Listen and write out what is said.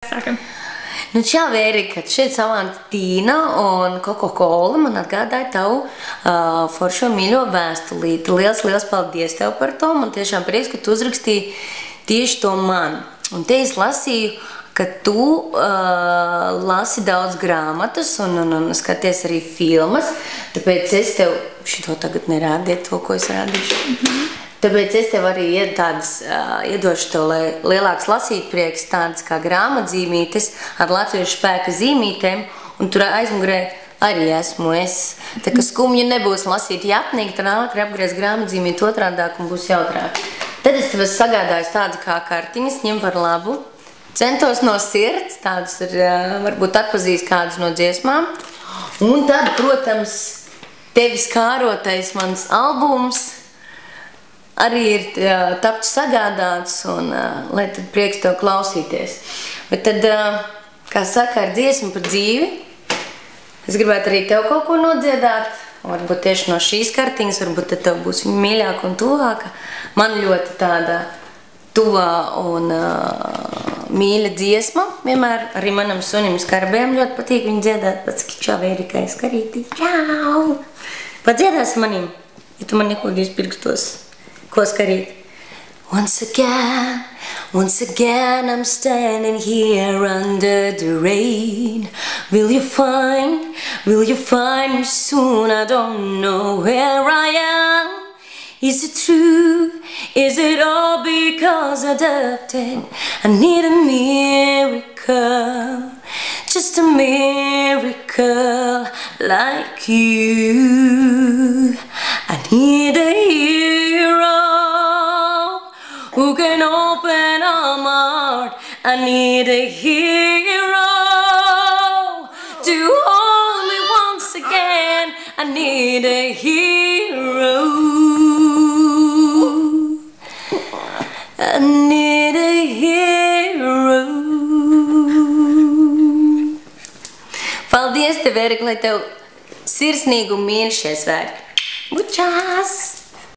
Sākam. Nu, čau, Erika, šeit Samanta Tīna un Coca-Cola man atgādāja tavu foršo mīļo vēstulīti. Liels paldies tev par to. Man tiešām prieks, ka tu uzrakstīji tieši to man. Un te es lasīju, ka tu lasi daudz grāmatas un skaties arī filmas. Tāpēc es tev, šito tagad nerādiet to, ko es rādīšu. Tāpēc es tev arī iedošu tev, lai lielāks lasīt prieks tādas kā grāmatzīmītes ar latviešu spēka zīmītēm, un tur aizmugurē arī esmu es. Tā kā skumji nebūs lasīt japnīgi, tad ātri apgriez grāmatzīmīti otrādāk un būs jautrāk. Tad es tev esmu sagādājis tādu kā kartiņas, ņem par labu. Centos no sirds, tādus ir, varbūt atpazīst kādus no dziesmām. Un tad, protams, tevis kārotais mans albums arī ir tapts sagādāts, un lai tad prieks tev klausīties. Bet tad, kā saka, ar dziesmu par dzīvi, es gribētu arī tev kaut ko nodziedāt, varbūt tieši no šīs kartiņas, varbūt tad tev būs viņa mīļāka un tuvāka. Man ļoti tāda tuvā un mīļa dziesma, vienmēr arī manam sunim Skarbējam ļoti patīk viņu dziedāt, pats čau, Erikai, Skarītī, čau! Padziedāsi manim, ja tu man nekodīs pirkstos. Ko Skarīt? Once again I'm standing here under the rain. Will you find me soon? I don't know where I am. Is it true? Is it all because I doubted? I need a miracle, just a miracle like you. I need a hero who can open up my heart. I need a hero to hold me once again. I need a hero. I need a hero. Paldies tev, Erika, lai tev sirsnīgi un mīļš šie svētki. Muchas!